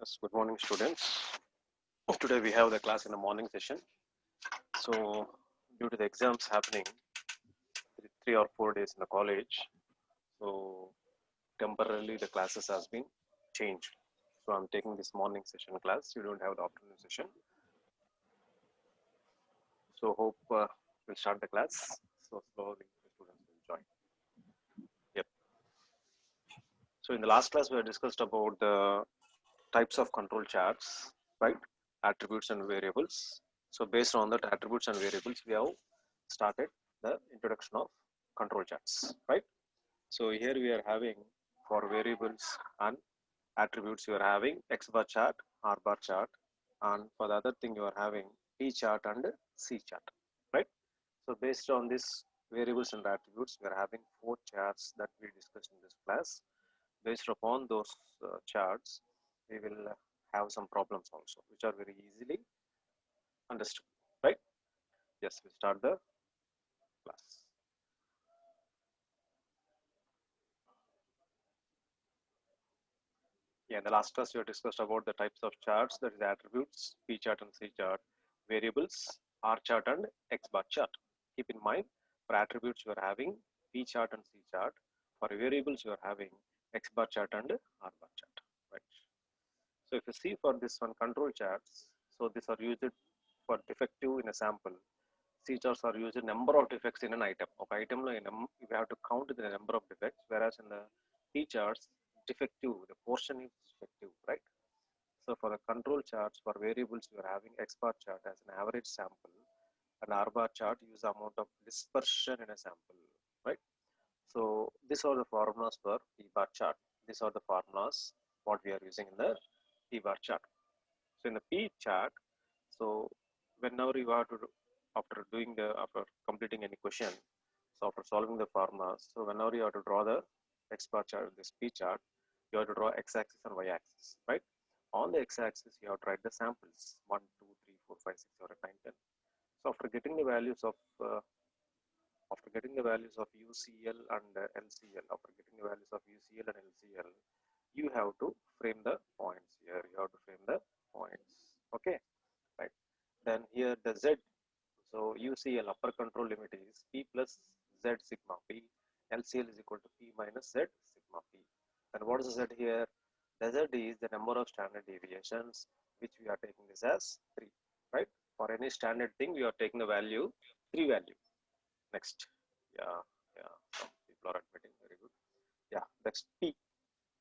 Yes, good morning, students. Today we have the class in the morning session. So, due to the exams happening 3 or 4 days in the college, so temporarily the classes has been changed. So, I'm taking this morning session class. You don't have the afternoon session. So, hope we'll start the class. So, slowly the students will join. Yep. So, in the last class, we have discussed about the types of control charts, right? Attributes and variables. So based on that attributes and variables, we have started the introduction of control charts, right? So here we are having for variables and attributes, you are having X bar chart, R bar chart, and for the other thing, you are having T chart and C chart, right? So based on this variables and attributes, we are having 4 charts that we discussed in this class. Based upon those charts, we will have some problems also, which are very easily understood, right? Yes, we start the class. Yeah, in the last class we have discussed about the types of charts, that is attributes, P chart and C chart, variables, R chart and X bar chart. Keep in mind, for attributes you are having P chart and C chart. For variables you are having X bar chart and R bar chart, right? So if you see for this one control charts, so these are used for defective in a sample. C charts are used number of defects in an item. Okay, item we have to count the number of defects, whereas in the P charts, defective, the portion is defective, right? So for the control charts for variables, you are having X bar chart as an average sample, and R bar chart use the amount of dispersion in a sample, right? So these are the formulas for P bar chart. These are the formulas what we are using in the P bar chart. So in the P chart, so whenever you have to after completing any question, so after solving the formulas, so whenever you have to draw the X bar chart, this P chart, you have to draw x-axis and y-axis, right? On the x-axis, you have to write the samples 1, 2, 3, 4, 5, 6, 7, 8, 9, 10. So after getting the values of UCL and LCL, after getting the values of UCL and LCL, you have to frame the points here. You have to frame the points. Okay, right. Then here the Z. So UCL upper control limit is P plus Z sigma P. LCL is equal to P minus Z sigma P. And what is the Z here? The Z is the number of standard deviations, which we are taking this as 3, right? For any standard thing, we are taking the value 3 value. Next, yeah, some people are admitting, very good. Yeah, next P.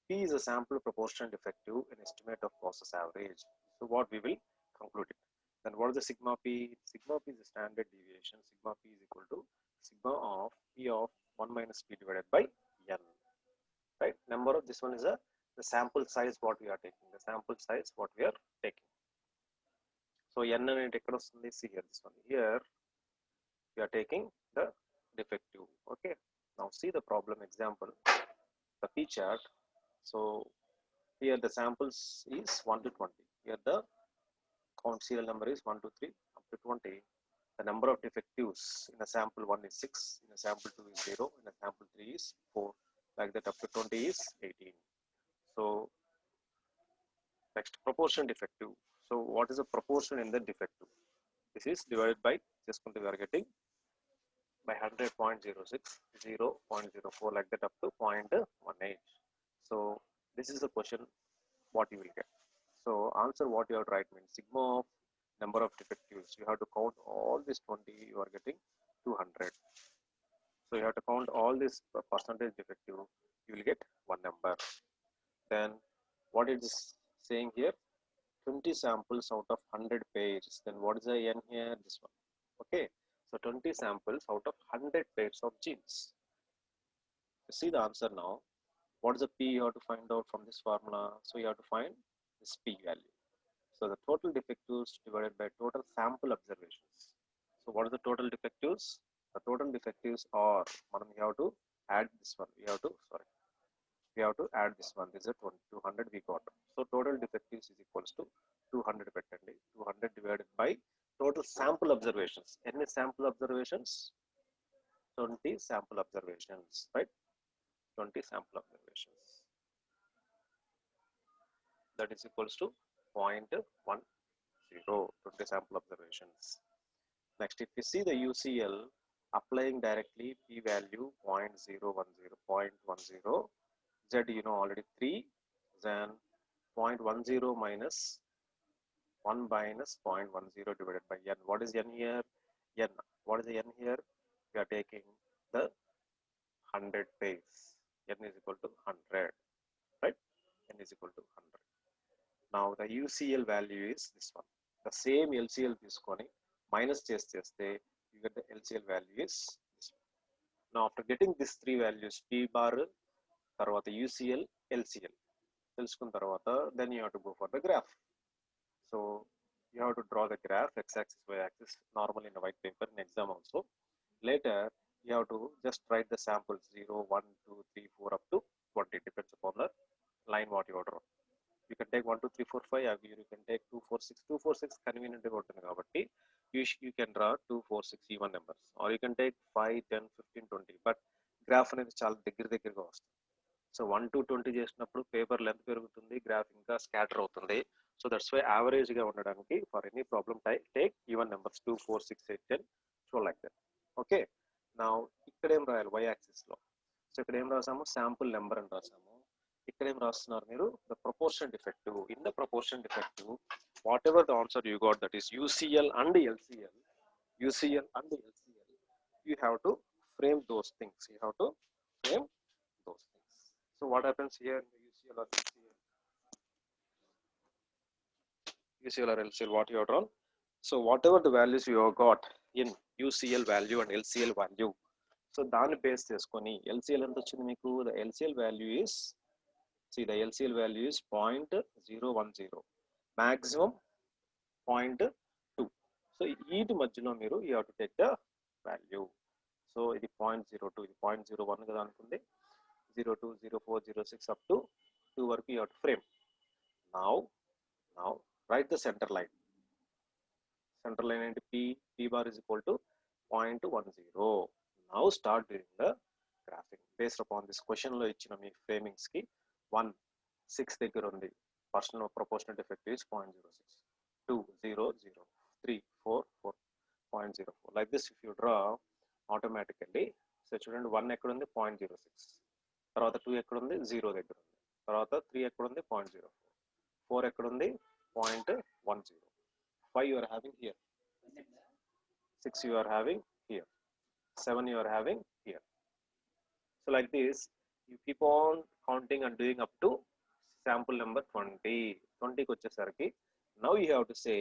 P is a sample proportion defective in estimate of process average. So what we will conclude it. Then what is the sigma P? Sigma P is the standard deviation. Sigma P is equal to sigma of P of 1 minus P divided by N. Right? Number of this one is the sample size what we are taking. The sample size what we are taking. So N and across see here this one. Here we are taking the defective. Okay. Now see the problem example. The P chart. So here the samples is 1 to 20. Here the count serial number is 1, 2, 3 up to 20. The number of defectives in a sample 1 is 6, in a sample 2 is 0, in a sample 3 is 4. Like that up to 20 is 18. So next proportion defective. So what is the proportion in the defective? This is divided by, just we are getting by 100.06, 0.04 like that up to 0.18. So this is the question what you will get. So answer what you have to write means sigma of number of defectives. You have to count all this 20, you are getting 200. So you have to count all this percentage defective, you will get one number. Then what it is saying here, 20 samples out of 100 pairs. Then what is the N here? This one. Okay. So 20 samples out of 100 pairs of genes. You see the answer now. What is the P you have to find out from this formula? So you have to find this P value. So the total defectives divided by total sample observations. So what is the total defectives? The total defectives are, we have to add this one. We have to add this one. This is a 200 we got. So total defectives is equals to 200 pettendi. 200 divided by total sample observations. Any sample observations? 20 sample observations, right? 20 sample observations. that is equals to 0.10, 20 sample observations. Next, if you see the UCL applying directly p value 0.010, z you know already 3, then 0.10 minus 1 minus 0.10 divided by n. What is n here? N. What is the n here? We are taking the 100 base. N is equal to 100, right? N is equal to 100. Now the UCL value is this one. The same LCL తీసుకొని minus చేస్తే you get the LCL value is this one. Now after getting these three values P bar తర్వాత UCL LCL తెలుసుకున్న తర్వాత then you have to go for the graph. So you have to draw the graph x-axis y-axis normally in a white paper in exam also. Later you have to just write the samples 0, 1, 2, 3, 4 up to 20 depends upon the line what you draw. You can take 1, 2, 3, 4, 5, or you can take 2, 4, 6. 2, 4, 6 convenient ఉంటుంది కాబట్టి you can draw 2, 4, 6 even numbers, or you can take 5, 10, 15, 20. But graph అనేది చాలా దగ్గరగా వస్తుంది. So 1 to 20 చేసినప్పుడు paper length పెరుగుతుంది, graph ఇంకా scatter అవుతుంది. సో దట్స్ వై యావరేజ్గా ఉండడానికి for any problem take even numbers 2, 4, 6, 8, 10 so like that. Okay, నా ఇక్కడ ఏం రాయాలి y యాక్సిస్ లో. సో ఇక్కడ ఏం రాసాము శాంపుల్ నెంబర్ అని రాసాము. ఇక్కడ ఏం రాస్తున్నారు మీరు the proportion defective. In the proportion defective what ever the answer you got that is UCL and LCL, UCL and LCL, you have to frame those things. You have to frame those things. So what happens here in the UCL or LCL? UCL or LCL, what you have drawn? So whatever the values you have got in UCL value and LCL value, so దాన్ని base చేసుకొని LCL ఎంత వచ్చింది మీకు? The LCL value is, see the LCL value is 0.010, maximum 0.2. So వీటి మధ్యలో మీరు you have to take the value. So ఇది 0.02, ఇది 0.01 కదా అనుకుంది. 02, 04, 06 up to 2 వరకు you have to frame. Now write the center line. Center line and P bar is equal to 0.10. Now start doing the graphing based upon this question lo ichina mee framings ki 1, 6 దగ్గర ఉంది. Personal proportional defect is 0.06, 2, 0, 0, 3, 4, 4, 0.04. Like this if you draw automatically. So చూడండి 1 ఎక్కడ ఉంది 0.06, తర్వాత 2 ఎక్కడ ఉంది 0 దగ్గర ఉంది, తర్వాత 3 ఎక్కడ ఉంది 0.04, 4 ఎక్కడ ఉంది 0.10, 5 you are having here, 6 you are having here, 7 you are having here. So like this you keep on counting and doing up to sample number 20. 20 కి వచ్చేసరికి now you have to say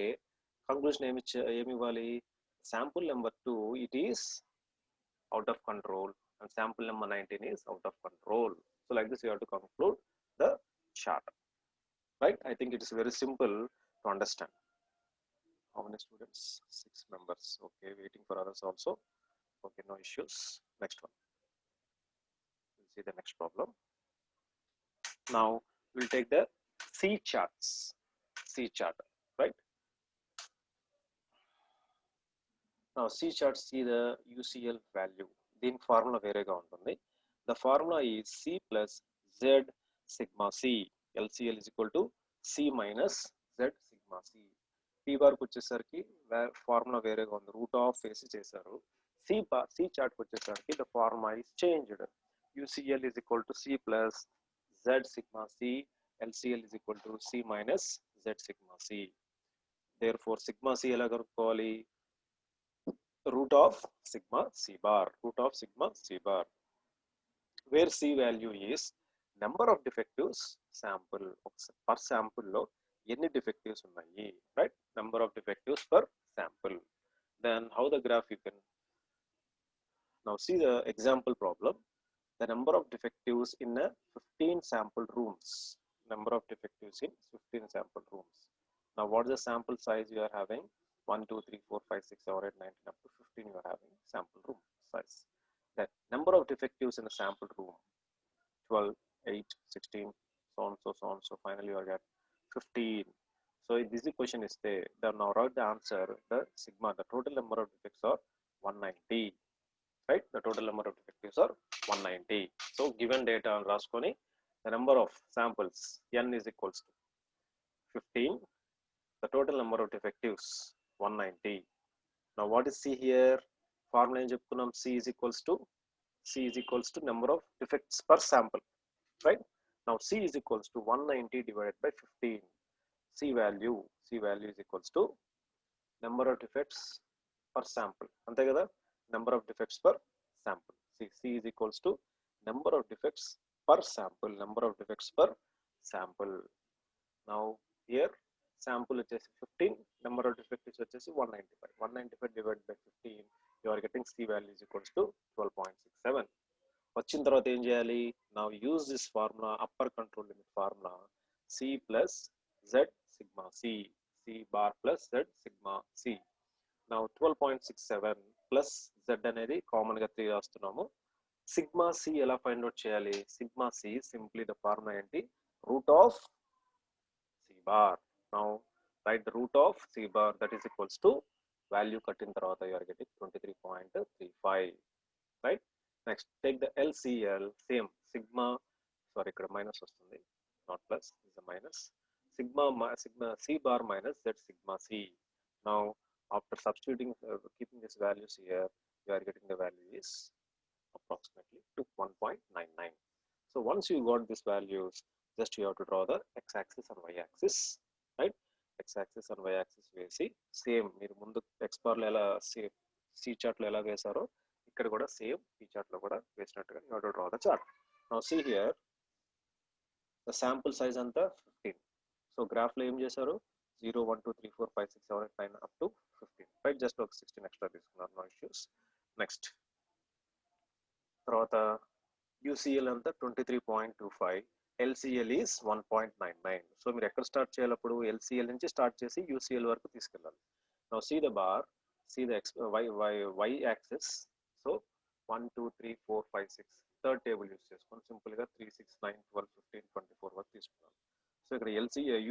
conclusion ఏమి ఇవ్వాలి? Sample number 2 it is out of control and sample number 19 is out of control. So like this you have to conclude the chart, right? I think it is very simple to understand. How many students? 6 members. Okay, waiting for others also. Okay, no issues. Next one, we'll see the next problem. Now we'll take the C charts. C chart, right? Now C chart, see the UCL value. దీని formula వేరేగా ఉంటుంది. The formula is C plus Z sigma C. LCL is equal to C minus Z sigma C. P bar కు వచ్చేసరికి formula వేరేగా ఉంది, root of వేసి చేశారు. C chart వచ్చేసరికి the formula is changed. UCL is equal to C plus Z sigma C. LCL is equal to C minus Z sigma C. Therefore sigma C ఎలా కనుక్కోవాలి? root of sigma C bar, root of sigma C bar, where C value is number of defectives sample. Per sample లో ఎన్ని defectives ఉన్నాయి, right? Number of defectives per sample. Then how the graph you can now see the example problem. The number of defectives in a 15 sample rooms. Number of defectives in 15 sample rooms. Now what is the sample size you are having? 1, 2, 3, 4, 5, 6, 7, 8, 9, 10 up to 15 you are having sample room size. That number of defectives in a sample room 12, 8, 16, so on, so finally you are at 15. So if this question is there, then now write the answer. The sigma, the total number of defects are 190, right? The total number of defectives are 190. So given data on Raskoni, the number of samples n is equals to 15. The total number of defectives 190. Now what is C here? Formula em cheptunnam, C is equals to number of defects per sample, right? Now C is equals to 190 divided by 15. C value is equals to number of defects per sample, ante kada, number of defects per sample. C is equals to number of defects per sample. Now here sample వచ్చేసి 15, number of defects వచ్చేసి 195 divided by 15, you are getting C value is equals to 12.67. వచ్చిన తర్వాత ఏం చేయాలి? Now use this formula, upper control limit formula, C plus Z sigma C bar plus Z sigma C. Now 12.67 plus Z అనేది common గా 3 రాస్తున్నాము. Sigma C ఎలా find out చేయాలి? Sigma C simply the formula ఏంటి? Root of C bar. Now write the root of C bar, that is equals to value cut in tarvata you are getting 23.35, right? Next take the LCL, same sigma, sorry ikkada minus vastundi, not plus, is a minus. Sigma C bar minus Z sigma C. Now after substituting, keeping these values here, you are getting the value is approximately to 1.99. So once you got these values, just you have to draw the x-axis and y-axis, right? X-axis and y-axis వేసి same మీరు ముందు x bar లో ఎలా C chart లో ఎలా వేసారో ఇక్కడ కూడా same C chart లో కూడా వేసినట్టుగా you have to draw the chart. Now see here, the sample size అంతా 15. So graph లో ఏం చేశారు? 0 1 2 3 4 5 6 7 8 9 up to 15, right? Just ఒక 16 extra తీసుకున్నారు, no issues. Next తర్వాత UCL అంతా 23.25, LCL is 1.99. సో మీరు ఎక్కడ స్టార్ట్ చేయాలి? అప్పుడు LCL నుంచి స్టార్ట్ చేసి UCL వరకు తీసుకెళ్ళాలి. Now see the bar, see the y axis. So 1 2 3 4 5 6, third table use చేసుకొని సింపుల్ గా 3 6 9 12 15 24 వరకు తీసుకున్నాను. సో ఇక్కడ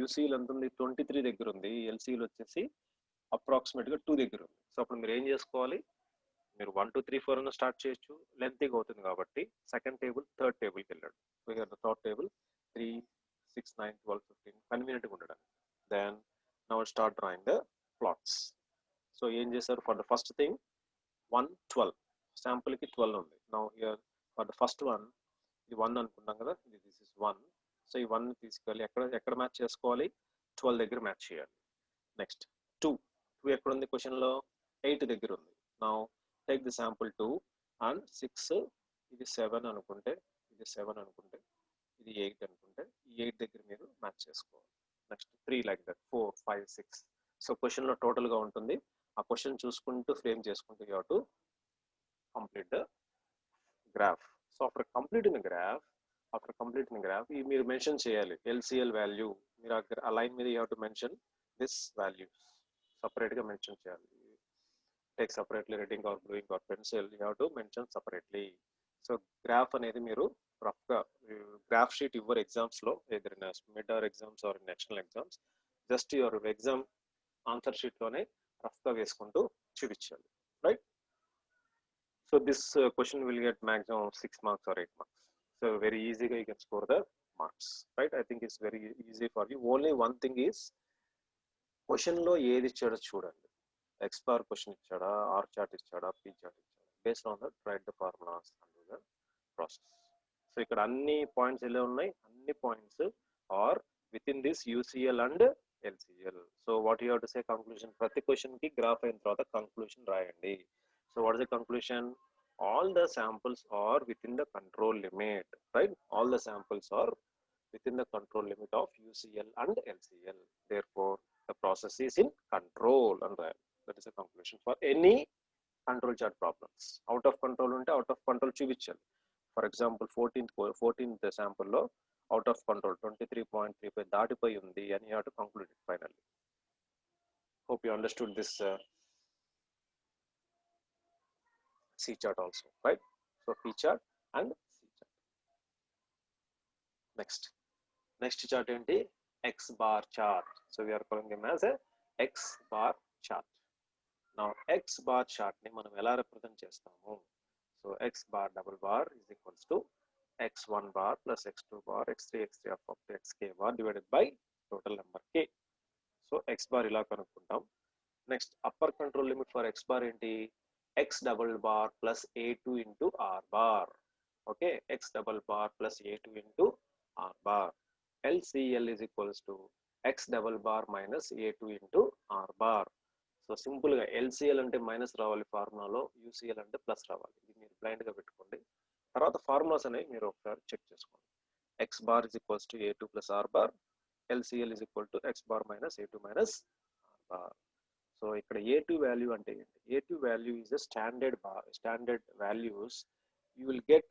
UCL ఎంత ఉంది? 23 దగ్గర ఉంది. LCL వచ్చేసి అప్రాక్సిమేట్ గా 2 దగ్గర ఉంది. సో అప్పుడు మీరు ఏం చేసుకోవాలి? మీరు 1 2 3 4 అని స్టార్ట్ చేయొచ్చు, లెంతీగా అవుతుంది కాబట్టి సెకండ్ టేబుల్ థర్డ్ టేబుల్కి వెళ్ళాడు. సో ఇక్కడ థర్డ్ టేబుల్ 3 6 9 12 15 కన్వీనియంట్గా ఉండడానికి. Then now start drawing the plots. So ఏం చేశారు? ఫర్ ద ఫస్ట్ థింగ్ 1 12, శాంపుల్కి 12 ఉంది. Now here for the first one, ఇది 1 అనుకున్నాం కదా, దిస్ ఇస్ 1. సో ఈ 1 తీసుకెళ్ళి ఎక్కడ మ్యాచ్ చేసుకోవాలి? 12 దగ్గర మ్యాచ్ చేయాలి. నెక్స్ట్ 2 ఎక్కడ ఉంది? క్వశ్చన్లో 8 దగ్గర ఉంది. Now take the sample 2 and 6, ఇది 7 అనుకుంటే, ఇది 7 అనుకుంటే, ఇది 8 అనుకుంటే, ఈ 8 దగ్గర మీరు మ్యాచ్ చేసుకోవాలి. Next 3 like that 4 5 6. సో క్వశ్చన్లో టోటల్గా ఉంటుంది. ఆ క్వశ్చన్ చూసుకుంటూ ఫ్రేమ్ చేసుకుంటూ you have to complete the graph. So after completing the graph మీరు మెన్షన్ చేయాలి LCL వాల్యూ. మీరు ఆ లైన్ మీద you have to mention this values, సపరేట్గా మెన్షన్ చేయాలి. Take separately red ink or blue ink or pencil, you have to mention separately. So graph అనేది మీరు rough గా గ్రాఫ్ షీట్ ఇవ్వరు ఎగ్జామ్స్ లో, either in mid or exams or in national exams. Just your exam answer sheet లోనే rough గా వేసుకుంటూ చూపించాలి, right? So this question will get maximum 6 marks or 8 marks. So very easy you can score the marks, right? I think it's very easy for you. Only one thing is question లో ఏది ఇచ్చాడో చూడండి. X bar question ఇచ్చాడా, R chart ఇచ్చాడా, P chart ఇచ్చాడా, based on that write the formulas and the process. So ఇక్కడ అన్ని points ఎలా ఉన్నాయి? అన్ని points are within this UCL and LCL. So what you have to say conclusion? ప్రతి question కి graph అయిన తర్వాత కంక్లూజన్ రాయండి. So what is the conclusion? All the samples are within the control limit, right? All the samples are within the control limit of UCL and LCL. Therefore, the process is in control, and that is a conclusion for any control chart problems. Out of control unte out of control చూపించాలి. For example, 14th sample లో out of control 23.35 దాటిపోయి ఉంది and you have to conclude it finally. Hope you understood this C chart also, right? So P chart and C chart. Next chart ఏంటి? X bar chart. So we are calling them as a X bar chart. Now X bar chart ని మనం ఎలా represent చేస్తాము? So X bar double bar is equals to X1 bar plus X2 bar X3 up to Xk bar divided by total number k. So x bar ఇలా కనుక్కుంటాం. Next upper control limit for x bar ఏంటి, x double bar plus a2 into r bar. Okay, x double bar plus a2 into r bar. LCL is equals to x double bar minus a2 into r bar. So సింపుల్గా LCL అంటే minus రావాలి ఫార్ములాలో, UCL అంటే plus రావాలి. ఇది మీరు బ్లైండ్గా పెట్టుకోండి. తర్వాత ఫార్ములాస్ అనేవి మీరు ఒకసారి చెక్ చేసుకోండి. x bar is equals to a2 plus r bar. LCL is equal to x bar minus a2 minus r bar. So ఇక్కడ a2 వాల్యూ అంటే ఏంటి, a2 value is a standard values you will get.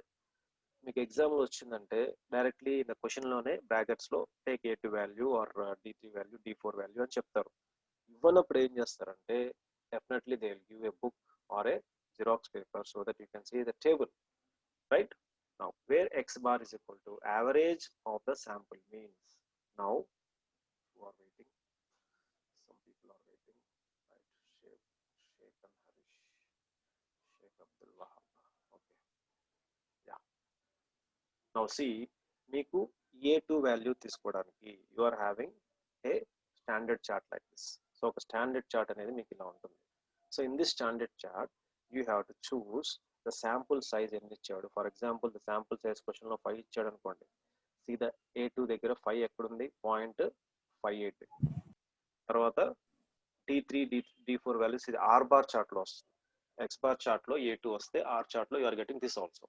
మీకు ఎగ్జామ్లో వచ్చిందంటే directly in the క్వశ్చన్లోనే బ్రాకెట్స్లో take a2 value or d3 value d4 value అని చెప్తారు. ఇవ్వనప్పుడు ఏం చేస్తారంటే definitely they will give a book or a xerox paper so that you can see the table, right? Now where x bar is equal to average of the sample means. Now who are waiting, some people are waiting, right? Sheikh and Harish, Sheikh Abdul Wahab. Okay, yeah. Now see, మీకు a2 value తీసుకోవడానికి you are having a standard chart like this. So ఒక standard chart అనేది మీకు ఇలా ఉంటుంది. So in this standard chart you have to choose the sample size ఎన్ని ఇచ్చాడు. For example the sample size క్వశ్చన్లో 5 ఇచ్చాడు అనుకోండి. సీ ద a2 దగ్గర 5 ఎక్కడుంది, 0.58. తర్వాత d3 d4 వాల్యూస్ ఇది r బార్ చార్ట్లో వస్తుంది. x బార్ చార్ట్లో a2 వస్తే r చార్ట్లో you are getting this also,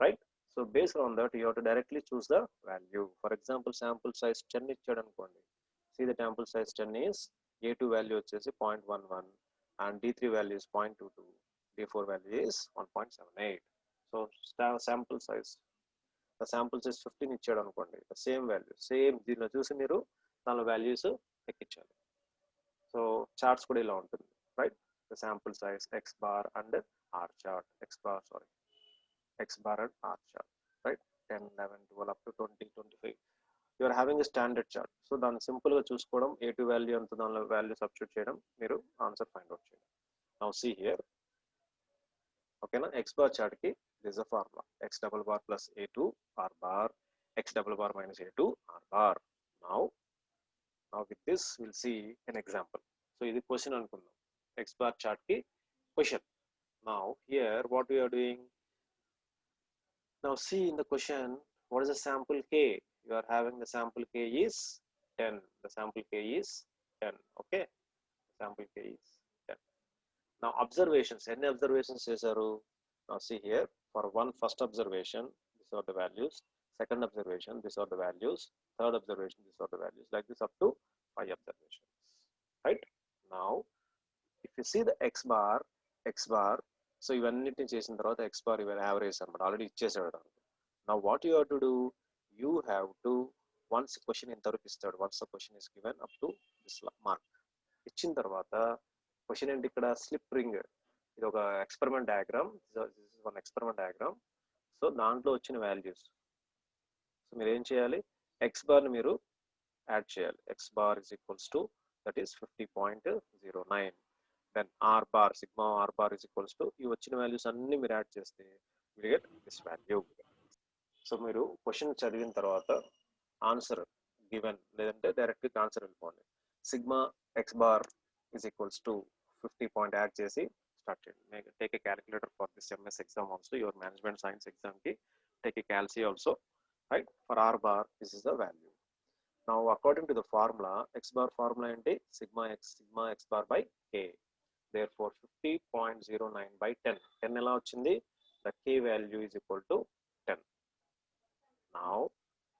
right? So based on that you have to directly choose the value. For example sample size 10 ఇచ్చాడు అనుకోండి. See the sample size 10 is a2 value వచ్చేసి 0.11 and d3 value is 0.22, d4 value is 1.78. so sample size, the sample size 15 ఇచ్చాడు అనుకోండి, the same value same దీనిలో చూసి మీరు దానిలో values ఎక్కించాలి. So charts కూడా ఇలా ఉంటుంది, right? the sample size x bar and r chart, x bar and r chart, right? 10 11 12 up to 20 25 you are having a standard chart. So దాన్ని సింపుల్గా చూసుకోవడం, a2 వాల్యూ అంత దానిలో వాల్యూ సబ్స్టిట్యూట్ చేయడం, మీరు ఆన్సర్ ఫైండ్ అవుట్ చేయడం. Now see here, ఓకేనా? x bar చార్ట్కి this a formula, x double bar plus a2 r bar, x double bar minus a2 r bar. Now with this will see an example. So ఇది question అనుకుందాం, x bar చార్ట్కి question. Now here what we are doing, now see in the question what is the sample k. You are having the sample k is 10. The sample k is 10. Okay, the sample k is 10. Now observations, any observations చేశారు? Now see here, for first observation these are the values, second observation these are the values, third observation these are the values, like this up to 5 observations, right? Now if you see the x bar, so ఇవన్నిటిని చేసిన తర్వాత x bar ఇవన్నీ average అనమాట, already ఇచ్చేసాడు. Now what you have to do, you have to, once question ఇంతవరకు ఇస్తాడు, once the question is given up to this mark ఇచ్చిన తర్వాత క్వశ్చన్ ఏంటి, ఇక్కడ స్లిప్ రింగ్, ఇది ఒక experiment diagram, this is one experiment diagram. So దాంట్లో వచ్చిన వాల్యూస్, సో మీరు ఏం చేయాలి, x బార్ని మీరు యాడ్ చేయాలి. x bar is equals to that is 50.09. Then r bar, sigma r bar is equals to, ఈ వచ్చిన వాల్యూస్ అన్ని మీరు యాడ్ చేస్తే will get this value. So మీరు క్వశ్చన్ చదివిన తర్వాత ఆన్సర్ గివెన్, లేదంటే డైరెక్ట్గా ఆన్సర్ వెళ్ళిపోండి. Sigma X bar is equals to 50 point add చేసి స్టార్ట్ చేయండి. Take a calculator for this MS exam also, your management science ఎగ్జామ్కి take a calci also, right? For r bar this is the value. Now according to the formula, x bar formula ఏంటి, sigma X bar by k. therefore 50.09 by 10. 10 ఎలా వచ్చింది, the k value is equal to 10. now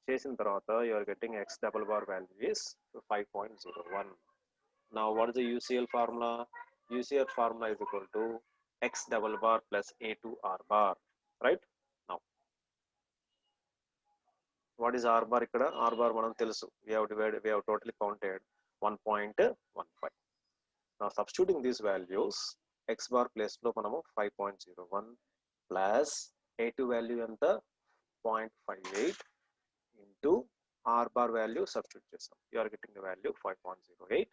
చేసిన తర్వాత you are getting x double bar value is 5.01. now what is the UCL formula, UCL formula is equal to x double bar plus a2 r bar, right? now what is r bar, ఇక్కడ r bar మనం తెలుసు, we have totally counted 1.15. now substituting these values, x bar place లో మనము 5.01 plus a2 value ఎంత 0.58 into r bar value substitute చేస్తాం, you are getting the value 5.08.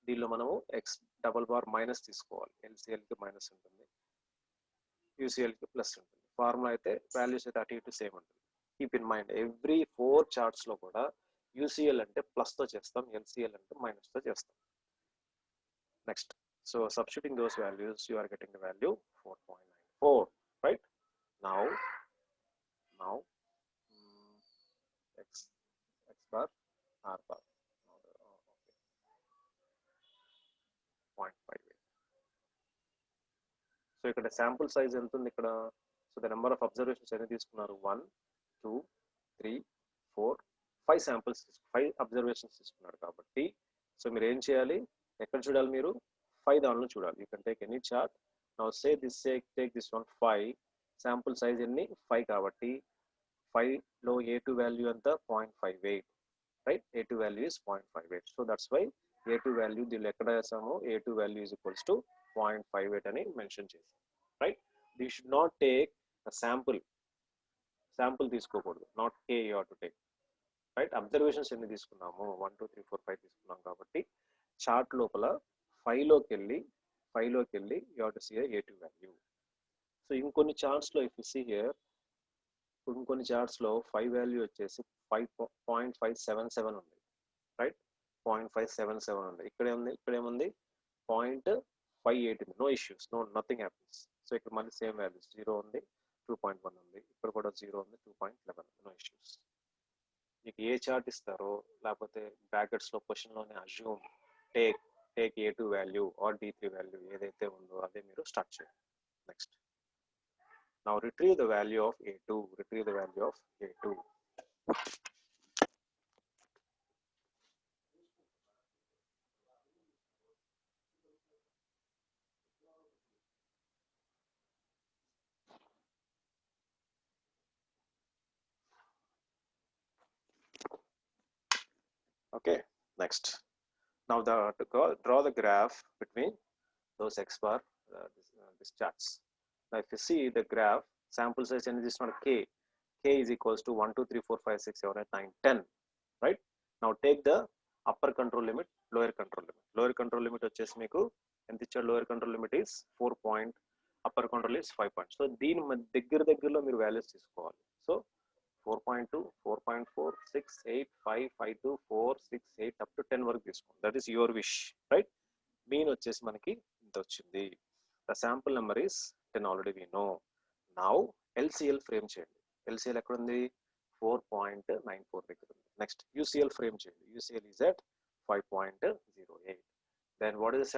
దీనిలో మనము x double bar minus తీసుకోవాలి, LCLకి మైనస్ ఉంటుంది, UCLకి ప్లస్ ఉంటుంది. ఫార్ములా అయితే వాల్యూస్ అయితే అటు ఇటు సేమ్ ఉంటుంది. కీప్ ఇన్ మైండ్, ఎవ్రీ 4 చార్ట్స్లో కూడా UCL అంటే ప్లస్తో చేస్తాం, LCL అంటే మైనస్తో చేస్తాం. Next, so substituting those values, you are getting the value 4.94, right? Now x bar r bar, okay, 0.58. So ఇక్కడ శాంపుల్ సైజ్ ఎంత ఉంది ఇక్కడ? So the number of observations ఎన్ని తీసుకున్నారు? 1 2 3 4 5 శాంపుల్స్, 5 అబ్జర్వేషన్స్ తీసుకున్నారు కాబట్టి సో మీరు ఏం చేయాలి? ఎక్కడ చూడాలి మీరు? 5 దానిలో చూడాలి. You can take any chart. Now say this, take this one 5. Sample size ఎన్ని? 5 కాబట్టి 5లో A2 వాల్యూ ఎంత? 0.58, right? A2 value is 0.58. So that's why A2 value దీనిలో ఎక్కడ వేసామో A2 value is equals to 0.58 అని మెన్షన్ చేసాం, right? You should not take sample తీసుకోకూడదు, not K you have to take, right? Observations ఎన్ని తీసుకున్నాము? 1 2 3 4 5 తీసుకున్నాం కాబట్టి చార్ట్ లోపల 5లోకి వెళ్ళి you have to see A2 value. So ఇంకొన్ని చార్ట్స్లో ఇఫ్ యు సీ హియర్, ఇంకొన్ని చార్ట్స్లో 5 వాల్యూ వచ్చేసి 5.577 ఉంది, రైట్? 0.577 ఉంది. ఇక్కడేముంది 0.58 ఉంది. No issues, nothing happens. So ఇక్కడ మళ్ళీ సేమ్ వాల్యూస్ 0 ఉంది, 2.1 ఉంది, ఇక్కడ కూడా 0 ఉంది, 2.11 ఉంది. No issues. మీకు ఏ చార్ట్ ఇస్తారో లేకపోతే బ్రాకెట్స్లో క్వశ్చన్లోనే assume take A2 value or D3 value ఏదైతే ఉందో అదే మీరు స్టార్ట్ చేయండి. Next, now retrieve the value of A2. Okay, next, now draw the graph between those X bar, these charts. Now if you see the graph, sample size and this one K is equals to 1 2 3 4 5 6 7 8 9 10, right? Now take the upper control limit, lower control limit వచ్చేసి మీకు ఎంత ఇచ్చాడు? Lower control limit is 4 point, upper control is 5 point. So దీని దగ్గరలో మీరు values తీసుకోవాలి. So 4.2 4.4 6 8 5 5 2 4 6 8 up to 10 వరకు తీసుకోండి. That is your wish, right? Mean వచ్చేసి మనకి ఇంత వచ్చింది. The sample number is 10 already we know. Now LCL frame చేయండి. LCL ఎక్కడ ఉంది? 4.94 దగ్గర ఉంది. నెక్స్ట్ UCL ఫ్రేమ్ చేయండి. UCL is at 5.08. Then what is the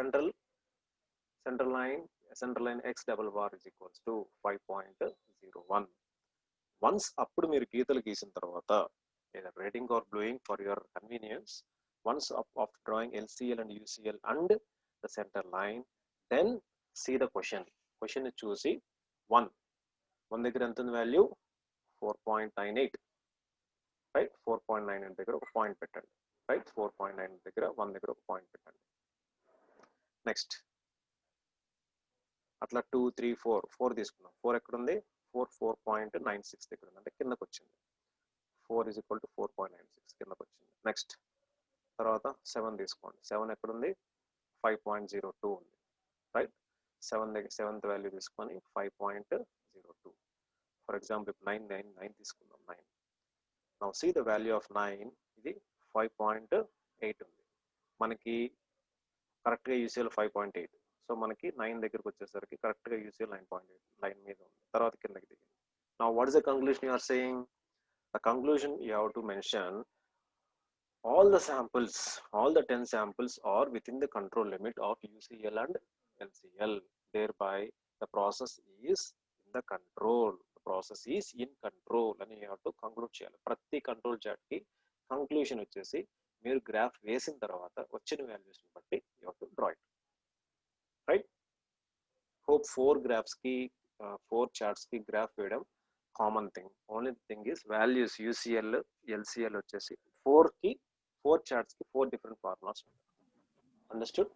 central line X double bar is equals to 5.01. Once అప్పుడు మీరు గీతలు గీసిన తర్వాత either reading or blowing for your convenience, once of drawing LCL and UCL and the center line, then see the question చూసి 1 దగ్గర ఎంత ఉంది value? 4.98, right? 4.98 దగ్గర ఒక పాయింట్ పెట్టండి, రైట్? 4.9 దగ్గర 1 దగ్గర ఒక పాయింట్ పెట్టండి. నెక్స్ట్ అట్లా 2 3 4 తీసుకున్నాం. 4 ఎక్కడ ఉంది? 4.96 దగ్గర ఉంది, అంటే కిందకు వచ్చింది. 4 is equal to 4.96 కిందకు వచ్చింది. నెక్స్ట్ తర్వాత 7 తీసుకోండి. 7 ఎక్కడ ఉంది? 5.02 ఉంది, రైట్? 7 దగ్గర 7th వాల్యూ తీసుకొని 5.02. ఫర్ ఎగ్జాంపుల్ ఇప్పుడు 9 తీసుకుందాం. 9. Now see the value of 9, ఇది 5.8 ఉంది. మనకి కరెక్ట్గా UCL 5.8. సో మనకి 9 దగ్గరకు వచ్చేసరికి కరెక్ట్గా UCL 9.8 లైన్ మీద ఉంది. తర్వాత కిందకి దిగింది. Now what is the conclusion you are saying? The conclusion you have to mention all the 10 samples are within the control limit of UCL and LCL. Thereby the process is in the control. అని you have to conclude చేయాలి. ప్రతి control chart కి conclusion వచ్చేసి మీరు graph వేసిన తర్వాత వచ్చిన values ని బట్టి you have to draw it, right? Hope 4 graphs కి 4 charts కి గ్రాఫ్ వేయడం common thing. Only thing is values UCL LCL వచ్చేసి 4 చార్ట్స్ కి 4 డిఫరెంట్ ఫార్ములాస్ ఉంటాయి. అండర్స్టూడ్?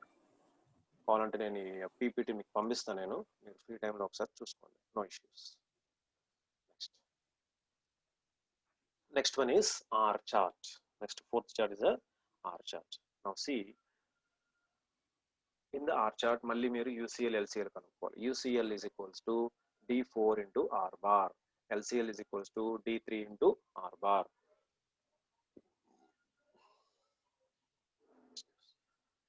కావాలంటే నేను PPT మీకు పంపిస్తాను, నేను మీరు ఫ్రీ టైంలో ఒకసారి చూసుకోండి. No issues. Next one is R chart. Next 4th chart is R chart. Now see in the R chart మళ్ళీ మీరు UCL LCL కనుక్కోవాలి. UCL is equals to D4 into R bar. LCL is equals to D3 into R bar.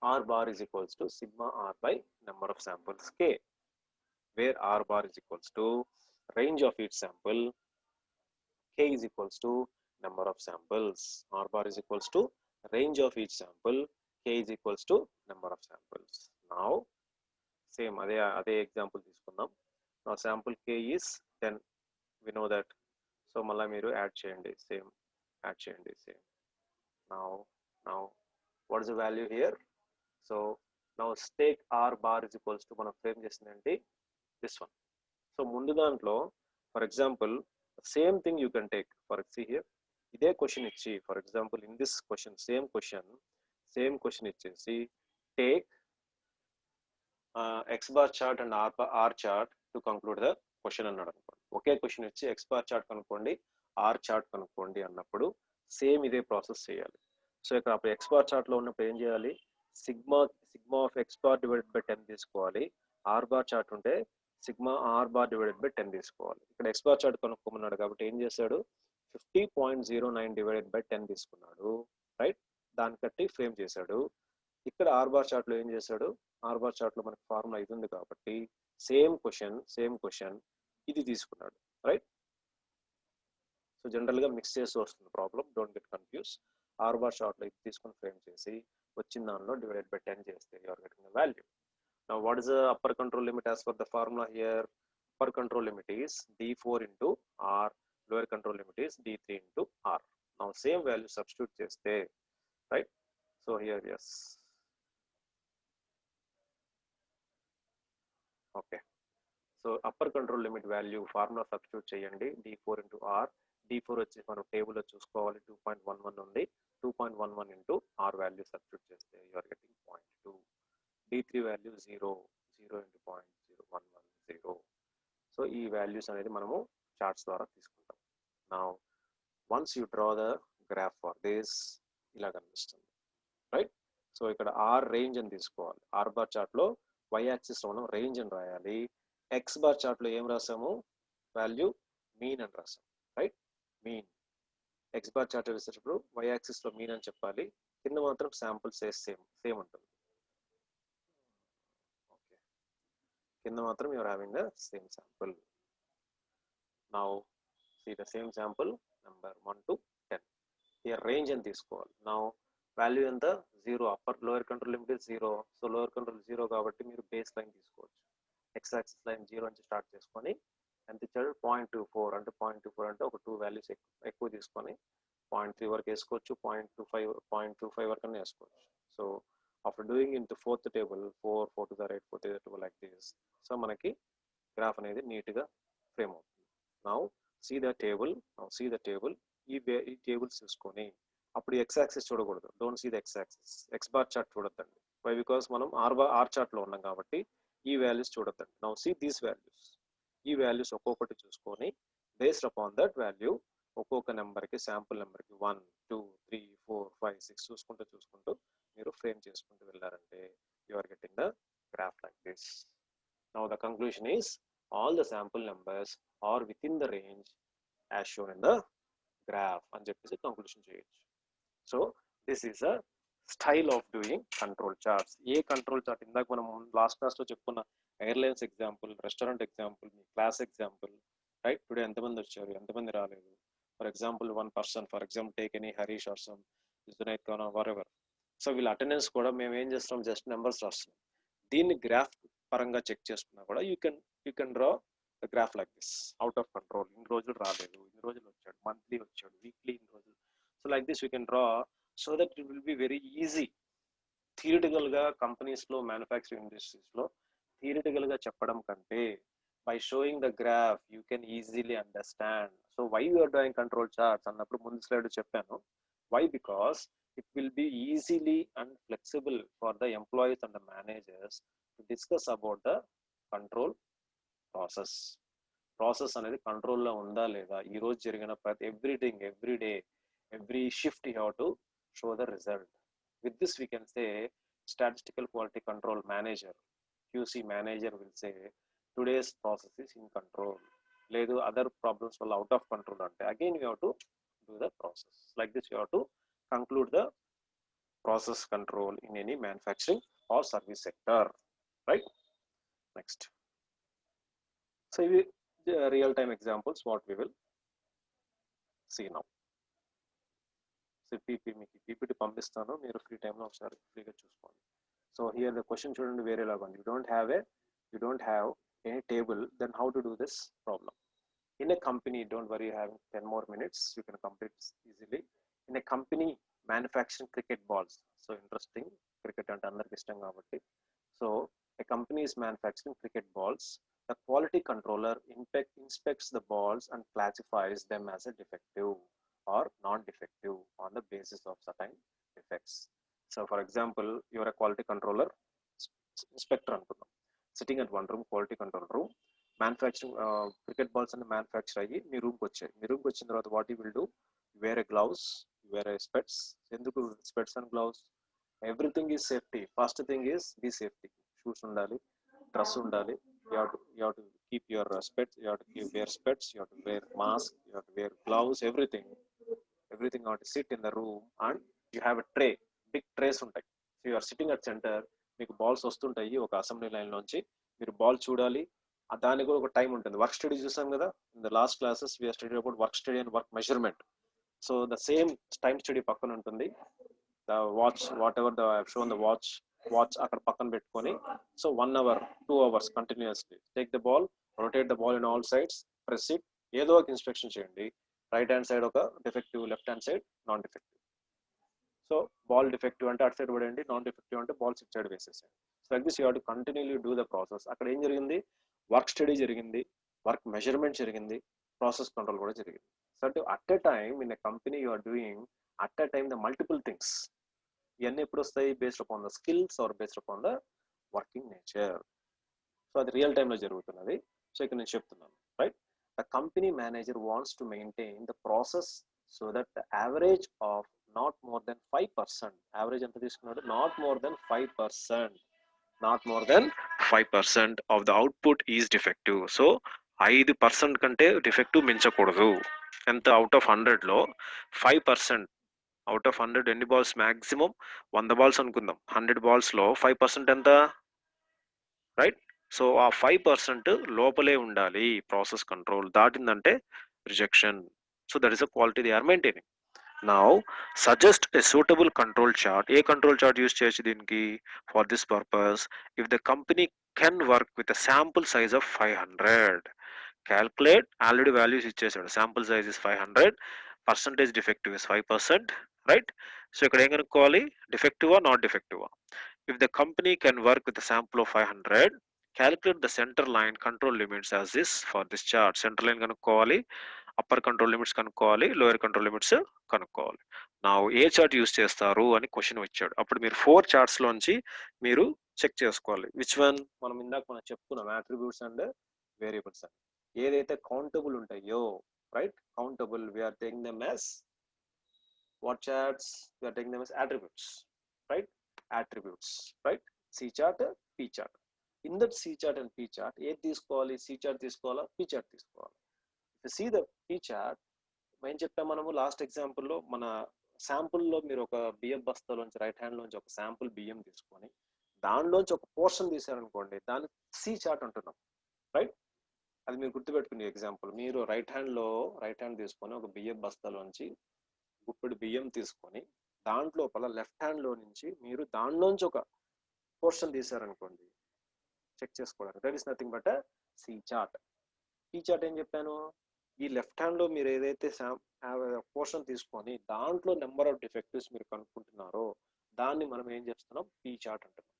R bar is equals to sigma R by number of samples K, where R bar is equals to range of each sample, K is equals to number of samples. R bar is equals to range of each sample, K is equals to number of samples. Now, same అదే example తీసుకుందాం. Now sample K is 10. We know that. So మళ్ళీ మీరు add చేయండి, same add చేయండి, same. Now what is the value here? So now take R bar is equals to మనం frame చేసిందంటే this one. So ముందు దాంట్లో for example same thing you can take, for see here ఇదే question ఇచ్చి for example in this question same question ఇచ్చేసి take X bar chart and R chart to conclude the question అన్నాడు అనుకోండి. ఒకే question ఇచ్చి X bar chart కనుక్కోండి, R chart కనుక్కోండి అన్నప్పుడు same ఇదే ప్రాసెస్ చేయాలి. సో ఇక్కడ అప్పుడు X bar chart లో ఉన్నప్పుడు ఏం చేయాలి, sigma of X bar divided by 10 తీసుకోవాలి. R bar chart ఉంటే sigma R bar divided by 10 తీసుకోవాలి. ఇక్కడ X bar chart కనుక్కోమన్నాడు కాబట్టి ఏం చేశాడు, 50.09 డివైడెడ్ బై 10 తీసుకున్నాడు, రైట్. దాన్ని కట్టి ఫ్రేమ్ చేశాడు. ఇక్కడ R bar chart లో ఏం చేశాడు, R bar chart లో మనకి ఫార్ములా ఇది ఉంది కాబట్టి సేమ్ క్వశ్చన్ ఇది తీసుకున్నాడు, రైట్. సో జనరల్ గా మిక్స్ చేసి వస్తుంది problem, don't get confuse. R bar chart లో ఇది తీసుకుని ఫ్రేమ్ చేసి వచ్చిన దానిలో డివైడెడ్ బై 10 చేస్తే you are getting the value. Now what is the upper control limit as per the formula here? Upper control limit is D4 into R, lower control limit is D3 into R. Now same value substitute cheste, right? So here yes, okay. So upper control limit value formula substitute cheyandi, D4 into R. D4 వచ్చి మనం table లో చూసుకోవాలి 2.11 ఉంది, 2.11 into R value substitute చేస్తే you are getting 0.2. D3 value 0 into 0.0110. So ఈ values అనేది మనము charts ద్వారా తీసుకుంటాం. Now once you draw the graph for this ఇలా కనిపిస్తుంది, రైట్. సో ఇక్కడ ఆర్ రేంజ్ అని తీసుకోవాలి. ఆర్ బార్ చార్ట్ లో వై యాక్సిస్ లో మనం రేంజ్ అని రాయాలి. ఎక్స్ బార్ చార్ట్ లో ఏం రాసాము, వాల్యూ మీన్ అని రాసాము, right. Mean x bar chart వేసేటప్పుడు వై యాక్సిస్ లో మీన్ అని చెప్పాలి, కింద మాత్రం శాంపుల్స్ సేమ్ ఉంటుంది. కింద మాత్రం you're having the same sample. Now see the same sample number 1 to 10. Here range అని తీసుకోవాలి. నౌ వాల్యూ ఎంత, 0. Upper lower control limit is 0. So lower control 0 కాబట్టి మీరు బేస్ లైన్ తీసుకోవచ్చు. ఎక్స్ యాక్సిస్ లైన్ 0 నుంచి స్టార్ట్ చేసుకొని ఎంత ఇచ్చాడు, 0.24 అంటే 0.24 అంటే ఒక 2 వాల్యూస్ ఎక్కువ తీసుకొని 0.3 వరకు వేసుకోవచ్చు, 0.25 వరకు అన్నీ వేసుకోవచ్చు. So after doing into fourth table 4 to the right, 4 to the table like this, so మనకి గ్రాఫ్ అనేది నీట్ గా ఫ్రేమ్ అవుతుంది. నౌ సీ ద టేబుల్ ఈ టేబుల్స్ చూసుకొని అప్పుడు ఎక్స్ యాక్సిస్ చూడకూడదు, don't see the x axis, x bar chart చూడొద్దండి. Why, because మనం ఆర్ చార్ట్ లో ఉన్నాం కాబట్టి ఈ వాల్యూస్ చూడొద్దండి. నౌ సీ దీస్ వాల్యూస్, ఈ వాల్యూస్ ఒక్కొక్కటి చూసుకొని బేస్డ్ అపాన్ దట్ వాల్యూ ఒక్కొక్క నెంబర్కి శాంపుల్ నెంబర్కి 1 2 3 4 5 6 చూసుకుంటూ మీరు ఫ్రేమ్ చేసుకుంటూ వెళ్ళారంటే you are getting the graph like this. Now the conclusion is all the sample numbers are within the range as shown in the graph అని చెప్పేసి conclusion చేయొచ్చు. So this is a style of doing control charts. A control chart ఇందాక మనం last class లో చెప్పుకున్న airlines example, restaurant example, మీ class example, right. Today ఎంతమంది వచ్చారు, ఎంతమంది రాలేదు, for example 1 person, for example take any Harish or some Junaid Khan or ever. So వీళ్ళ అటెండెన్స్ కూడా మేము ఏం చేస్తున్నాం, జస్ట్ నెంబర్స్ రాస్తున్నాం. దీన్ని గ్రాఫ్ పరంగా చెక్ చేసుకున్నా కూడా you can draw the graph like this, out of control, ఇన్ని రోజులు రాలేదు, ఇన్ని రోజులు వచ్చాడు, మంత్లీ వచ్చాడు, వీక్లీ ఇన్ని రోజులు. So like this you can draw, so that it will be very easy. Theoretical గా కంపెనీస్ లో, మ్యానుఫ్యాక్చరింగ్ ఇండస్ట్రీస్ లో థియరిటికల్ గా చెప్పడం కంటే by showing the graph you can easily understand. So why you are doing control charts అన్నప్పుడు ముందు slide చెప్పాను. Why? Because it will be easily and flexible for the employees and the managers to discuss about the control process అనేది కంట్రోల్లో ఉందా లేదా, ఈ రోజు జరిగిన ప్రతి everything, every shift you have to show the result. With this we can say statistical quality control manager, QC manager will say today's process is in control. లేదు other problems will out of control అంటే again you have to do the process like this. You have to conclude the process control in any manufacturing or service sector, right? Next. So the real time examples what we will see now. So మీకు PPT పంపిస్తాను, మీరు free టైంలో ఒకసారి ఫ్రీగా చూసుకోండి. So here the question చూడండి వేరేలాగా ఉంది. You don't have any table, then how to do this problem. In a company, don't worry, having 10 more minutes, you can complete easily. In a company manufacturing cricket balls, so interesting, cricket ante andariki ishtam kabatti. So a company is manufacturing cricket balls. The quality controller inspects the balls and classifies them as a defective or non-defective on the basis of certain defects. So for example, you are a quality controller inspector antunnam, sitting at one room, quality control room. Manufacturing cricket balls అన్ని manufacture అయ్యి మీ రూమ్కి వచ్చాయి. మీ రూమ్కి వచ్చిన తర్వాత what you will do, wear a gloves, wear a specs. ఎందుకు specs and gloves? Everything is safety. First thing is be safety. Shoes ఉండాలి, డ్రెస్ ఉండాలి, you have to keep your specs, you have to wear specs, you have to wear mask, you have to wear gloves, everything have to sit in the room and you have a tray, big trays ఉంటాయి. So you are sitting at centre, మీకు balls వస్తుంటాయి ఒక assembly line నుంచి, మీరు ball చూడాలి. దానికి కూడా ఒక టైం ఉంటుంది. వర్క్ స్టడీ చూసాం కదా, in the last classes we are study about work study and work measurement. So the same time study పక్కన ఉంటుంది. The watch, whatever the shown the watch అక్కడ పక్కన పెట్టుకొని, so 1 hour 2 hours continuously take the ball, rotate the ball in all sides, press it, ఏదో ఒక instruction చేయండి. Right hand side ఒక defective, left hand side non defective. So ball defective అంటే అటు side పడేయండి, నాన్ డిఫెక్టివ్ అంటే ball ఇటు side వేసేసేయండి. So like this you have to continuously do the process. అక్కడ ఏం జరిగింది, వర్క్ స్టడీ జరిగింది, వర్క్ మెజర్మెంట్ జరిగింది, ప్రాసెస్ కంట్రోల్ కూడా జరిగింది. So at a time in a company you are doing at a time the multiple things. ఇవన్నీ ఎప్పుడు వస్తాయి, based upon the skills or based upon the working nature. So అది real టైంలో జరుగుతున్నది. So ఇక్కడ నేను చెప్తున్నాను, right. The company manager wants to maintain the process so that the average of not more than 5%. Average ఎంత తీసుకున్నాడు, not more than 5%, not more than 5% of the output is defective. So 5% కంటే defective మించకూడదు. ఎంత, out of 100లో 5%, out of 100 ఎన్ని balls, maximum 100 balls అనుకుందాం. 100 బాల్స్లో 5% ఎంత, right. So ఆ 5% లోపలే ఉండాలి ప్రాసెస్ కంట్రోల్. దాటిందంటే rejection. So that is a quality they are maintaining. Now suggest a suitable control chart. A control chart use cheyachu deeniki for this purpose. If the company can work with a sample size of 500, calculate, already values ichesadu. Sample size is 500, percentage defective is 5%, right? So ikkada em kanukovali, defective or not defective. If the company can work with a sample of 500, calculate the center line control limits as this for this chart. Center line kanukovali, upper control limits కనుక్కోవాలి, lower control limits కనుక్కోవాలి. నా ఏ chart use చేస్తారు అని question వచ్చాడు. అప్పుడు మీరు 4 charts లోంచి మీరు చెక్ చేసుకోవాలి. విచ్ వన్, మనం చెప్పుకున్నాం అట్రిబ్యూట్స్ అండ్ వేరియబుల్స్ అని. ఏదైతే కౌంటబుల్ ఉంటాయో, right, countable we are taking them as what charts, we are taking them as attributes, right, attributes, right. C chart, P chart. In that C chart and P chart ఏది తీసుకోవాలి, C chart తీసుకోవాలా, P chart తీసుకోవాలి. See the P chart, ఏం చెప్పాం మనము last ఎగ్జాంపుల్లో, మన శాంపుల్లో మీరు ఒక బియ్యం బస్తాలోంచి రైట్ హ్యాండ్ లోంచి ఒక శాంపుల్ బియ్యం తీసుకొని దానిలోంచి ఒక పోర్షన్ తీసారనుకోండి, దాన్ని సి చార్ట్ అంటున్నాం, రైట్. అది మీరు గుర్తుపెట్టుకునే ఎగ్జాంపుల్. మీరు రైట్ హ్యాండ్ తీసుకొని ఒక బియ్యం బస్తాలోంచి గుప్పెడు బియ్యం తీసుకొని దాంట్లోపల లెఫ్ట్ హ్యాండ్ లో నుంచి మీరు దానిలోంచి ఒక పోర్షన్ తీసారనుకోండి, చెక్ చేసుకోవడానికి, that is nothing but C chart. P chart ఏం చెప్పాను, ఈ లెఫ్ట్ హ్యాండ్ లో మీరు ఏదైతే పోర్షన్ తీసుకొని దాంట్లో నెంబర్ ఆఫ్ డిఫెక్టివ్స్ మీరు కనుక్కుంటున్నారో దాన్ని మనం ఏం చేస్తున్నాం, పీ చార్ట్ అంటున్నాం.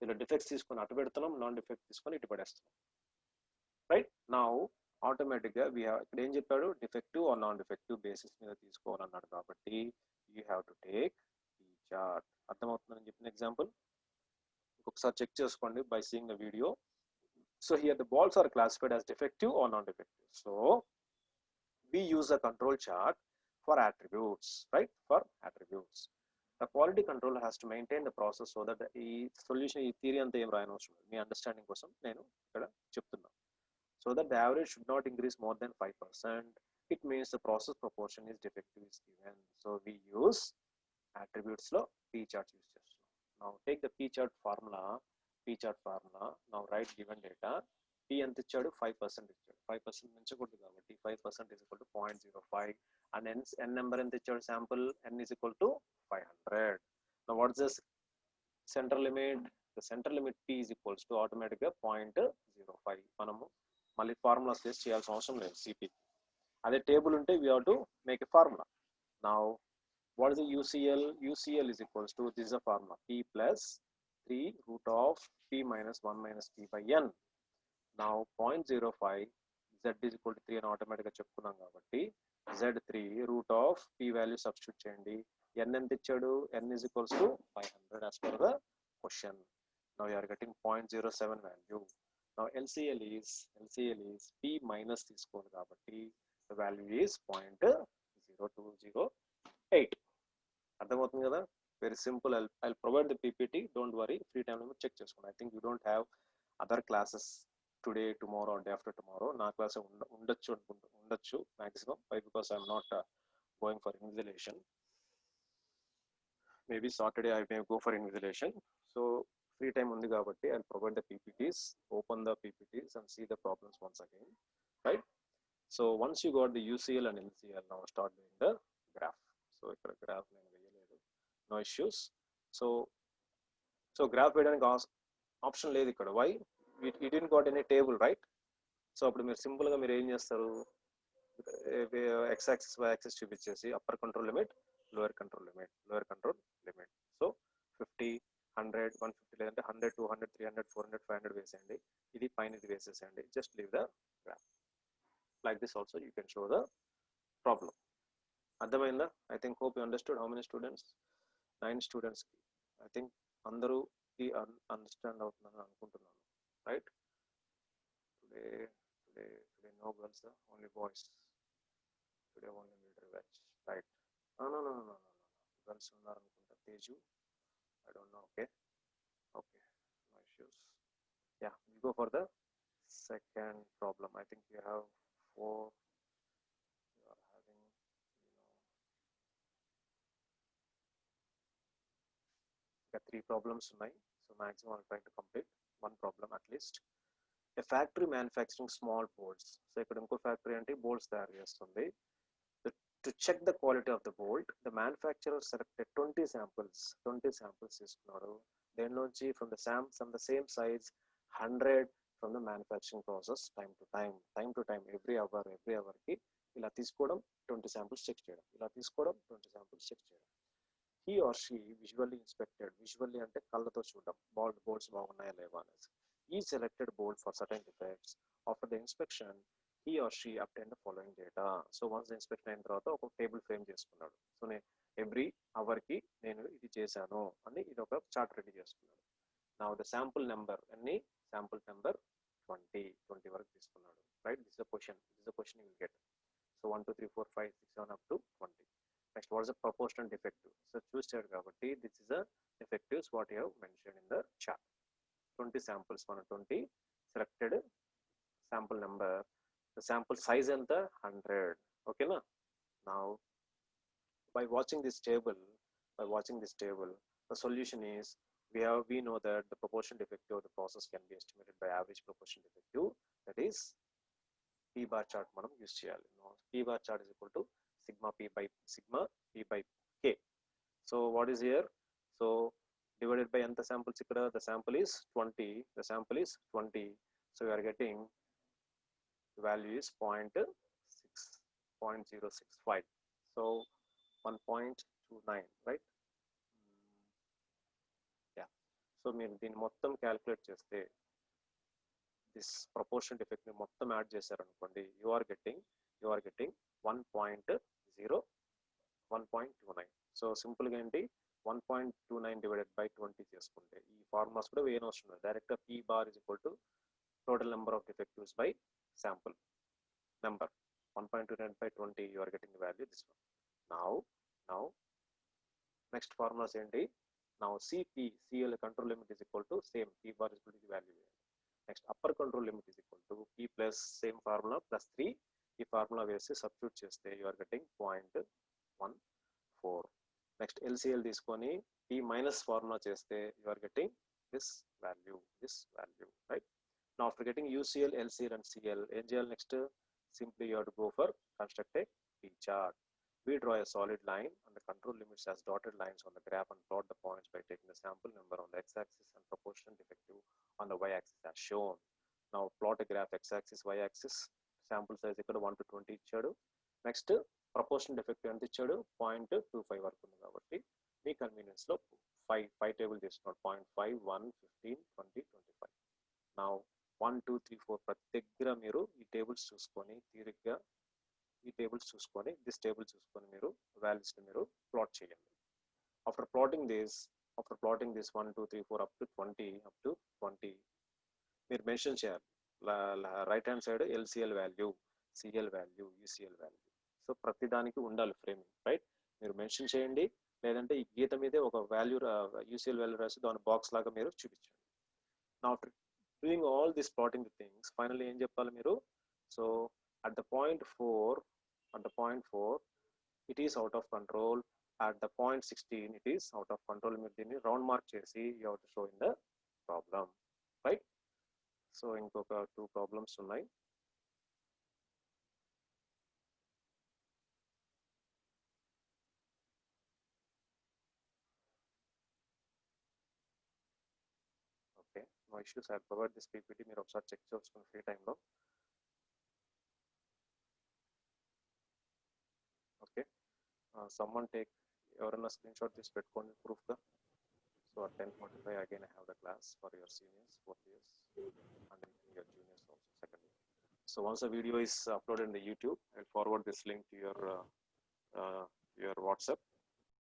ఇలా డిఫెక్ట్స్ తీసుకొని అటు పెడుతున్నాం, నాన్ డిఫెక్ట్ తీసుకొని ఇటు పడేస్తున్నాం, రైట్. నా ఆటోమేటిక్ గా ఇక్కడ ఏం చెప్పాడు, defective or non defective basis మీద తీసుకోవాలన్నాడు. కాబట్టి you have to take P chart. అర్థమవుతుందని చెప్పిన ఎగ్జాంపుల్ ఒకసారి చెక్ చేసుకోండి by seeing the video. So here the balls are classified as defective or non-defective. So we use a control chart for attributes, right? For attributes. The quality control has to maintain the process so that the solution ఈ theory అంతా ఏం రాయనవసరం, మీ understanding కోసం నేను ఇక్కడ చెప్తున్నా. So that the average should not increase more than 5%. It means the process proportion is defective is given. So we use attributes లో P chart use చేస్తున్నాం. Now take the P chart formula. Now write given data. P ఎంత ఇచ్చాడు 5% ఇచ్చాడు. 5% మించకూడదు కాబట్టి 5% is equal to 0.05 and n number ఎంత ఇచ్చాడు sample n is equal to 500. Now what is the center limit? The center limit P is equals to automatically 0.05. మనము మళ్ళీ formulas చేసి చేయాల్సిన అవసరం లేదు CP. అదే టేబుల్ ఉంటే we have to make a formula. Now what is the UCL? UCL is equals to, this is a formula, P plus 3 root of P minus 1 minus P by N. Now 0.05 Z is equal to 3 అని ఆటోమేటిక్గా చెప్పుకున్నాం కాబట్టి Z3 root of P value substitute చేయండి. N ఎంత ఇచ్చాడు? N is equals to 500 as per the question. Now you are getting 0.07 value. Now LCL is P minus తీసుకోండి కాబట్టి the value is 0.0208. అర్థమవుతుంది కదా? Very simple. I provide the PPT, don't worry, free time లో check చేసుకోండి. I think you don't have other classes today, tomorrow, day after tomorrow. నా class ఉండొచ్చు maximum. Why? Because I'm not going for invigilation. Maybe Saturday I may go for invigilation. So free time ఉంది కాబట్టి I provide the PPTs, open the PPTs and see the problems once again, right? So once you got the UCL and LCL, now start doing the graph. So ఇక్కడ graph నేను వేయలేదు, no issues. So graph వేయడానికి option లేదు ఇక్కడ. Why? It didn't got any table, right? So అప్పుడు మీరు సింపుల్గా మీరు ఏం చేస్తారు, ఎక్స్ యాక్సిస్ వై యాక్సిస్ చూపించేసి upper control limit, lower control limit. So 50, 100, 150 లేదంటే 100, 200, 300, 400, 500 వేసేయండి. ఇది పైన ఇది వేసేసేయండి. Just leave the graph. Like this also you can show the problem. అర్థమైందా? I think hope you understood. How many students? 9 students. I think అందరూకి understand అవుతుందని అనుకుంటున్నాను, right? Today no girls, only boys. Today only leader batch, right? No girls ఉన్నారనుకుంటా. Teju, I don't know. Okay, no issues. Yeah, we go for the second problem. I think you have 4, you are having, got 3 problems tonight. So maximum I'll try to complete 1 problem at least. A factory manufacturing small bolts. So ikkada inko factory ante bolts tayaru chestundi. To check the quality of the bolt, the manufacturer selected 20 samples తీసుకున్నారు. దేనిలోంచి? from the same size, 100 from the manufacturing process. time to time every hour కి ఇలా తీసుకోవడం, 20 samples check చేయడం, ఇలా తీసుకోవడం, 20 samples check చేయడం. He or she visually inspected, visually అంటే కళ్ళతో చూడడం, bolts బాగున్నాయా లేవా అనేసి. Each selected bolt for certain defects. After the inspection, he or she obtained the following data. So once the inspection అయిన తర్వాత ఒక టేబుల్ ఫ్రేమ్ చేసుకున్నాడు. సో నేను ఎవ్రీ అవర్కి నేను ఇది చేశాను అని ఇది ఒక చార్ట్ రెడీ చేసుకున్నాడు. నా ద శాంపుల్ నెంబర్ అన్ని శాంపుల్ నెంబర్ 20 వరకు తీసుకున్నాడు, right? This is the question you will get. So 1 2 3 4 5 6 7 up to 20. Next, what is the proportional defective? So చూసాడు కాబట్టి this is the defectives what you have mentioned in the chart. 20 samples, మన 20 selected sample number. The sample size ఎంత? 100. ఓకేనా? Now by watching this table, the solution is we know that the proportion defective of the process can be estimated by average proportion defective, that is P bar chart మనం use చేయాలి. P bar chart is equal to sigma P by K. So what is here? So divided by ఎంత samples ఇక్కడ? The sample is 20. So we are getting the value is 0.65. So 1.29, right? Yeah. So మీరు దీన్ని మొత్తం calculate చేస్తే this proportion defect ని మొత్తం add చేశారనుకోండి, you are getting 1.29. So సింపుల్గా ఏంటి, 1.29 divided by 20 చేసుకుంటే ఈ ఫార్ములాస్ కూడా వేయనవసరం లేదు. డైరెక్ట్గా P bar is equal to total number of defectives by sample number. 1.29 by 20, you are getting the value this one. Now next formulas ఏంటి? Now CL control limit is equal to same, P bar is equal to the value. Next upper control limit is equal to P plus same formula plus 3. ఈ formula వేసి substitute చేస్తే you are getting 0.14. Next LCL తీసుకొని ఈ minus formula చేస్తే you are getting this value, right? Now after getting UCL, LCL and CL, ఏం చేయాలి next? Simply you have to go for construct a T chart. We draw a solid line and the control limits as dotted lines on the graph and plot the points by taking the sample number on the x-axis and proportion defective on the y-axis as shown. Now plot a graph x-axis, y-axis, sample size ఇక్కడ 1 to 20 ఇచ్చాడు. Next proportion defective ఎంత ఇచ్చాడు? 0.25 వరకు ఉంది కాబట్టి మీ కన్వీనియన్స్లో five table తీసుకున్నాడు. 0.5, 1, 15, 20, 25. నా 1, 2, 3, 4 ప్రతి దగ్గర మీరు ఈ టేబుల్స్ చూసుకొని తీరిగ్గా ఈ టేబుల్స్ చూసుకొని దిస్ టేబుల్ చూసుకొని మీరు వాల్యూస్ని మీరు ప్లాట్ చేయండి. After plotting this 1, 2, 3, 4 up to 20 మీరు మెన్షన్ చేయాలి. Right hand side LCL value, CL value, UCL value. So ప్రతి దానికి ఉండాలి ఫ్రేమింగ్, రైట్? మీరు మెన్షన్ చేయండి, లేదంటే ఈ గీత మీదే ఒక వాల్యూ యూసిఎల్ వాల్యూ రాసి దాని బాక్స్ లాగా మీరు చూపించండి. నా after doing all this plotting things finally ఏం చెప్పాలి మీరు? So at the point 4 it is out of control, at the point 16 it is out of control. మీరు దీన్ని రౌండ్ మార్క్ చేసి you have to show in the problem, right? So ఇంకొక 2 problems ఉన్నాయి. Okay, no issues. I provide this PPT, మీరు ఒకసారి check చేసుకుని free టైంలో. Okay, someone take, ఎవరైనా స్క్రీన్ షాట్ తీసి పెట్టుకోండి ప్రూఫ్గా. So at 10:45 again I have the class for your seniors, 4th years, and your juniors also, second year. So once the video is uploaded in the YouTube, I'll forward this link to your WhatsApp.